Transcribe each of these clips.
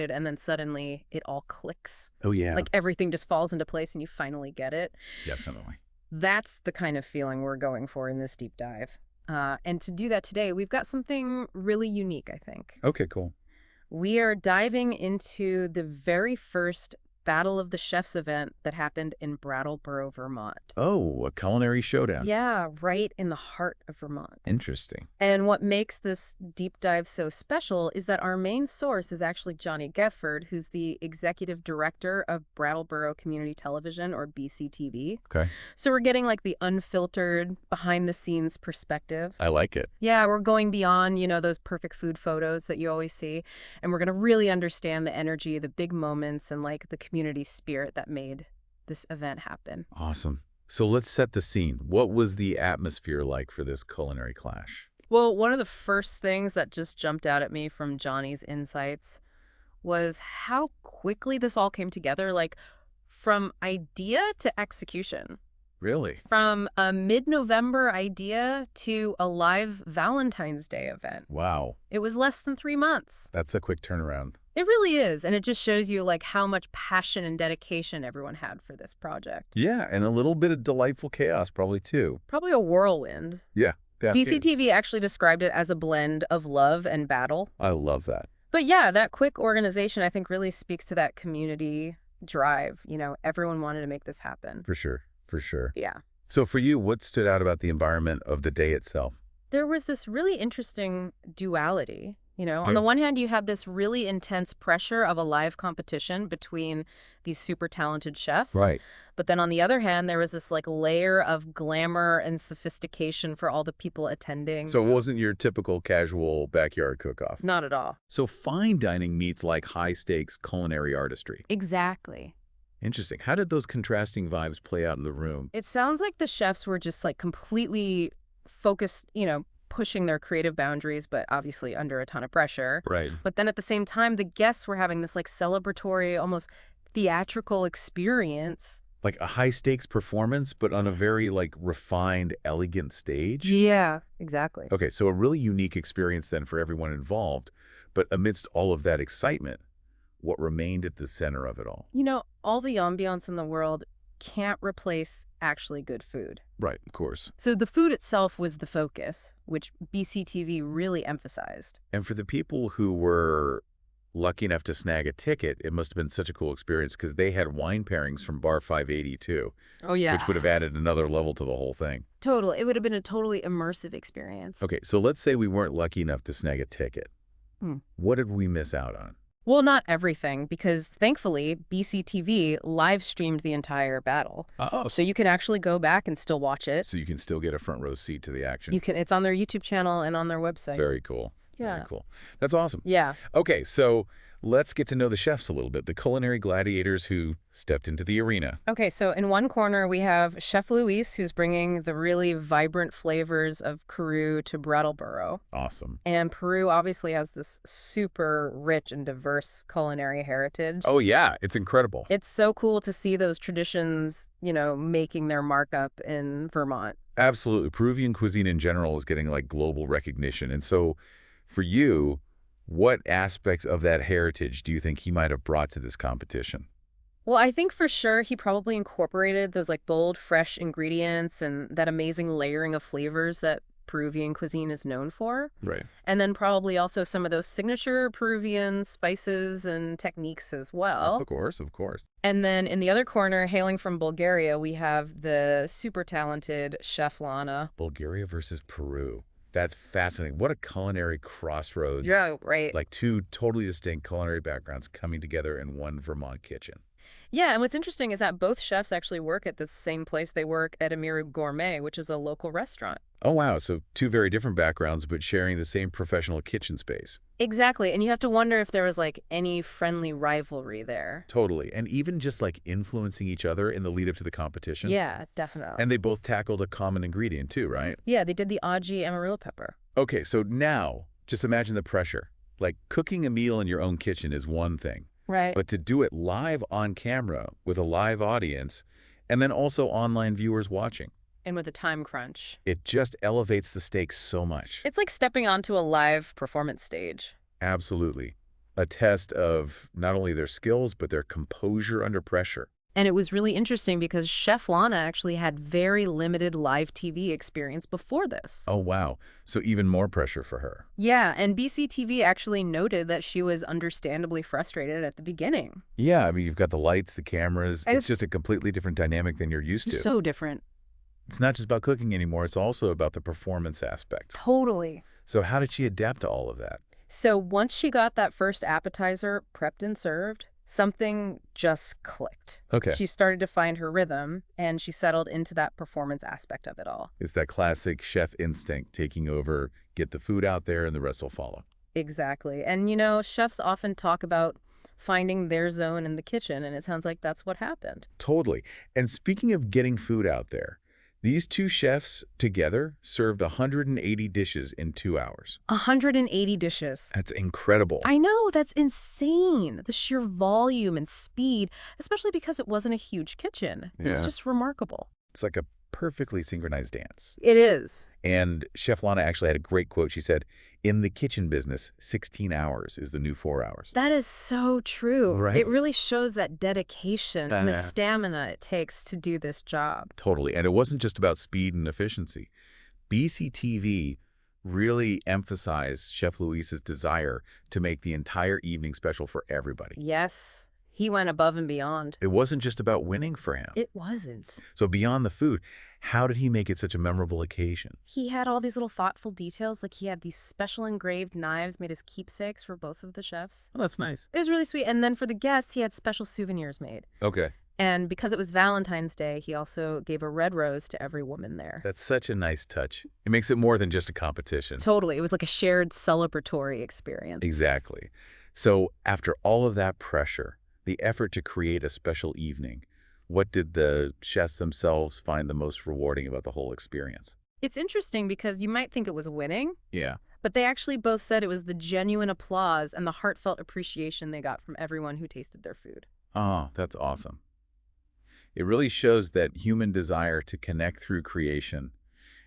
and then suddenly it all clicks. Oh, yeah. Like everything just falls into place and you finally get it. Definitely. That's the kind of feeling we're going for in this deep dive. And to do that today, we've got something really unique, I think. Okay, cool. We are diving into the very first Battle of the Chefs event that happened in Brattleboro, Vermont. Oh, a culinary showdown. Yeah, right in the heart of Vermont. Interesting. And what makes this deep dive so special is that our main source is actually Johnny Getford, who's the executive director of Brattleboro Community Television, or BCTV. Okay. So we're getting like the unfiltered, behind-the-scenes perspective. I like it. Yeah, we're going beyond, those perfect food photos that you always see. And we're going to really understand the energy, the big moments, and like the community spirit that made this event happen. Awesome. So let's set the scene. What was the atmosphere like for this culinary clash? Well, one of the first things that just jumped out at me from Johnny's insights was how quickly this all came together, like from idea to execution. Really? From a mid-November idea to a live Valentine's Day event. Wow. It was less than 3 months. That's a quick turnaround. It really is, and it just shows you like how much passion and dedication everyone had for this project. Yeah, and a little bit of delightful chaos probably too. Probably a whirlwind. Yeah. BCTV actually described it as a blend of love and battle. I love that. But yeah, that quick organization I think really speaks to that community drive. Everyone wanted to make this happen. For sure. For sure. Yeah. So for you, what stood out about the environment of the day itself? There was this really interesting duality. On the one hand, you had this really intense pressure of a live competition between these super talented chefs. Right. But then on the other hand, there was this like layer of glamour and sophistication for all the people attending. So it wasn't your typical casual backyard cook-off. Not at all. So fine dining meets like high-stakes culinary artistry. Exactly. Interesting. How did those contrasting vibes play out in the room? It sounds like the chefs were just like completely focused, pushing their creative boundaries, but obviously under a ton of pressure. Right. But then at the same time, the guests were having this like celebratory, almost theatrical experience. Like a high-stakes performance, but on a very like refined, elegant stage? Yeah, exactly. Okay, so a really unique experience then for everyone involved. But amidst all of that excitement, what remained at the center of it all? All the ambiance in the world can't replace actually good food. Right, of course. So the food itself was the focus, which BCTV really emphasized. And for the people who were lucky enough to snag a ticket, it must have been such a cool experience because they had wine pairings from Bar 582. Oh, yeah. Which would have added another level to the whole thing. Totally. It would have been a totally immersive experience. Okay, so let's say we weren't lucky enough to snag a ticket. What did we miss out on? Well, not everything, because thankfully, BCTV live streamed the entire battle. Oh, So you can actually go back and still watch it. so you can still get a front row seat to the action. It's on their YouTube channel and on their website. Very cool. Yeah. Very cool. That's awesome. Yeah. Okay, so let's get to know the chefs a little bit, the culinary gladiators who stepped into the arena. Okay, so in one corner, we have Chef Luis, who's bringing the really vibrant flavors of Peru to Brattleboro. Awesome. And Peru obviously has this super rich and diverse culinary heritage. Oh, yeah, it's incredible. It's so cool to see those traditions, making their markup in Vermont. Absolutely. Peruvian cuisine in general is getting like global recognition. And so for you, what aspects of that heritage do you think he might have brought to this competition? Well, I think for sure he probably incorporated those like bold, fresh ingredients and that amazing layering of flavors that Peruvian cuisine is known for. Right. And then probably also some of those signature Peruvian spices and techniques as well. Of course, of course. And then in the other corner, hailing from Bulgaria, we have the super talented Chef Lana. Bulgaria versus Peru. That's fascinating. What a culinary crossroads. Yeah, right. Like two totally distinct culinary backgrounds coming together in one Vermont kitchen. Yeah, and what's interesting is that both chefs actually work at the same place they work at Amaru Gourmet, which is a local restaurant. Oh, wow. So two very different backgrounds, but sharing the same professional kitchen space. Exactly. And you have to wonder if there was like any friendly rivalry there. Totally. And even just like influencing each other in the lead up to the competition. Yeah, definitely. And they both tackled a common ingredient too, right? Yeah, they did the Aji Amarillo pepper. Okay, so now just imagine the pressure. Like cooking a meal in your own kitchen is one thing. Right. But to do it live on camera with a live audience and then also online viewers watching. And with a time crunch. It just elevates the stakes so much. It's like stepping onto a live performance stage. Absolutely. a test of not only their skills, but their composure under pressure. And it was really interesting because Chef Lana actually had very limited live TV experience before this. Oh, wow. So even more pressure for her. Yeah, and BCTV actually noted that she was understandably frustrated at the beginning. Yeah, I mean, you've got the lights, the cameras. It's It's just a completely different dynamic than you're used to. so different. It's not just about cooking anymore. It's also about the performance aspect. Totally. So how did she adapt to all of that? So once she got that first appetizer prepped and served, something just clicked. Okay. She started to find her rhythm, and she settled into that performance aspect of it all. It's that classic chef instinct taking over, get the food out there, and the rest will follow. Exactly. And, chefs often talk about finding their zone in the kitchen, and it sounds like that's what happened. Totally. And speaking of getting food out there, these two chefs together served 180 dishes in 2 hours. 180 dishes. That's incredible. I know, that's insane. The sheer volume and speed, especially because it wasn't a huge kitchen. It's Yeah. just remarkable. It's like a perfectly synchronized dance. It is. And Chef Lana actually had a great quote. She said, "In the kitchen business, 16 hours is the new 4 hours." That is so true. Right. It really shows that dedication and the Yeah. stamina it takes to do this job. Totally. And it wasn't just about speed and efficiency. BCTV really emphasized Chef Luis's desire to make the entire evening special for everybody. Yes, he went above and beyond. It wasn't just about winning for him. It wasn't. So beyond the food, how did he make it such a memorable occasion? He had all these little thoughtful details, like he had these special engraved knives made as keepsakes for both of the chefs. Well, that's nice. It was really sweet. And then for the guests, he had special souvenirs made. Okay. And because it was Valentine's Day, he also gave a red rose to every woman there. That's such a nice touch. It makes it more than just a competition. Totally. It was like a shared celebratory experience. Exactly. So after all of that pressure, the effort to create a special evening, what did the chefs themselves find the most rewarding about the whole experience? It's interesting because you might think it was winning, Yeah. but they actually both said it was the genuine applause and the heartfelt appreciation they got from everyone who tasted their food. Oh, that's awesome. It really shows that human desire to connect through creation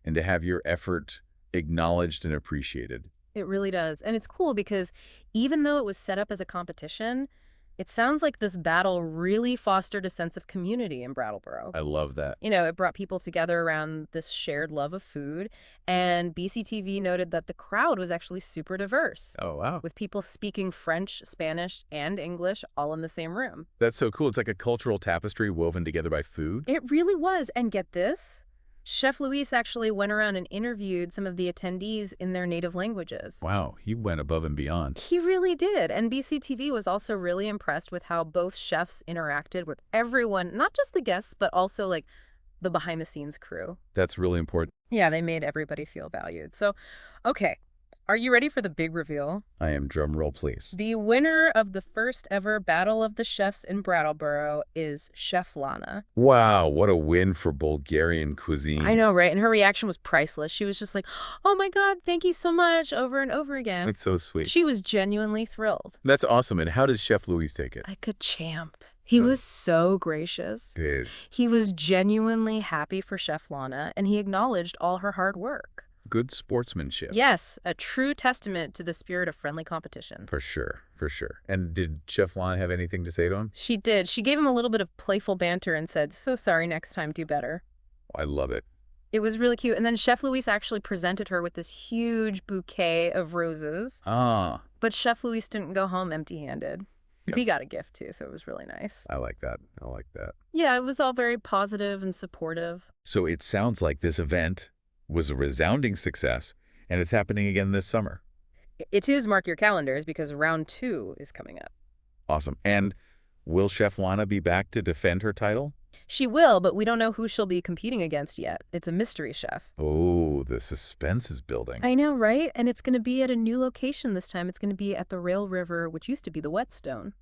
and to have your effort acknowledged and appreciated. It really does. And it's cool because even though it was set up as a competition, it sounds like this battle really fostered a sense of community in Brattleboro. I love that. It brought people together around this shared love of food, and BCTV noted that the crowd was actually super diverse, Oh, wow. with people speaking French, Spanish, and English all in the same room. That's so cool. It's like a cultural tapestry woven together by food. It really was. And get this, Chef Luis actually went around and interviewed some of the attendees in their native languages. Wow, he went above and beyond. He really did. And BCTV was also really impressed with how both chefs interacted with everyone, not just the guests, but also like the behind-the-scenes crew. That's really important. Yeah, they made everybody feel valued. So, okay, are you ready for the big reveal? I am, drum roll, please. The winner of the first ever Battle of the Chefs in Brattleboro is Chef Lana. Wow, what a win for Bulgarian cuisine. I know, right? And her reaction was priceless. She was just like, oh my God, thank you so much, over and over again. It's so sweet. She was genuinely thrilled. That's awesome. And how did Chef Luis take it? Like a champ. He was so gracious. Good. He was genuinely happy for Chef Lana, and he acknowledged all her hard work. Good sportsmanship. Yes, a true testament to the spirit of friendly competition. For sure, for sure. And did Chef Lana have anything to say to him? She did. She gave him a little bit of playful banter and said, so sorry, next time, do better. I love it. It was really cute. And then Chef Luis actually presented her with this huge bouquet of roses. Ah, But Chef Luis didn't go home empty-handed. Yep. He got a gift, too, so it was really nice. I like that. I like that. Yeah, it was all very positive and supportive. So it sounds like this event was a resounding success, and it's happening again this summer. It is, mark your calendars, because round 2 is coming up. Awesome. And will Chef Lana be back to defend her title? She will, but we don't know who she'll be competing against yet. It's a mystery, chef. Oh, the suspense is building. I know, right? And it's going to be at a new location this time. It's going to be at the Rail River, which used to be the Whetstone.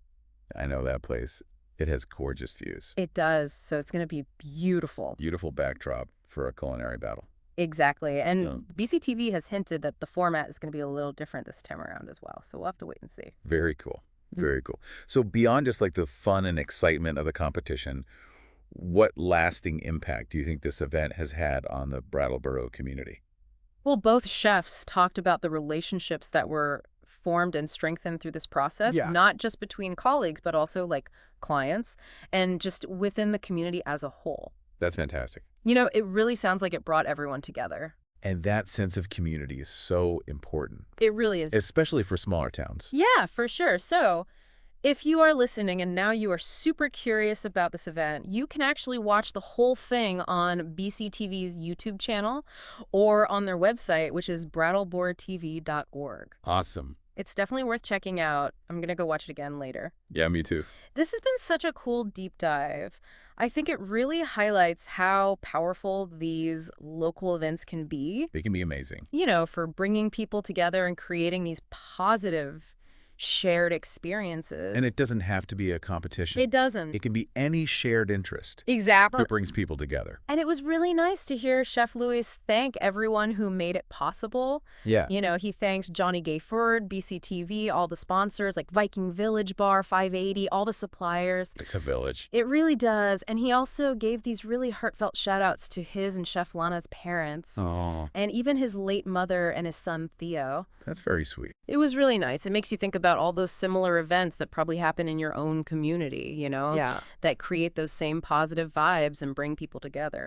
I know that place. It has gorgeous views. It does, so it's going to be beautiful. Beautiful backdrop for a culinary battle. Exactly. And Yeah. BCTV has hinted that the format is going to be a little different this time around as well. So we'll have to wait and see. Very cool. Very cool. So beyond just like the fun and excitement of the competition, what lasting impact do you think this event has had on the Brattleboro community? Well, both chefs talked about the relationships that were formed and strengthened through this process, Yeah. not just between colleagues, but also like clients and just within the community as a whole. That's fantastic. It really sounds like it brought everyone together. And that sense of community is so important, It really is. especially for smaller towns. Yeah, for sure. So, if you are listening and now you are super curious about this event, you can actually watch the whole thing on BCTV's YouTube channel or on their website, which is brattleboro.tv.org. Awesome. It's definitely worth checking out. I'm going to go watch it again later. Yeah, me too. This has been such a cool deep dive. I think it really highlights how powerful these local events can be, They can be amazing. for bringing people together and creating these positive shared experiences. And it doesn't have to be a competition. It doesn't. It can be any shared interest Exactly. that brings people together. And it was really nice to hear Chef Louis thank everyone who made it possible. Yeah. He thanks Johnny Gayford, BCTV, all the sponsors like Viking Village Bar, 580, all the suppliers. It's a village. It really does. And he also gave these really heartfelt shout outs to his and Chef Lana's parents. Oh, And even his late mother and his son Theo. that's very sweet. It was really nice. It makes you think about all those similar events that probably happen in your own community, Yeah. that create those same positive vibes and bring people together.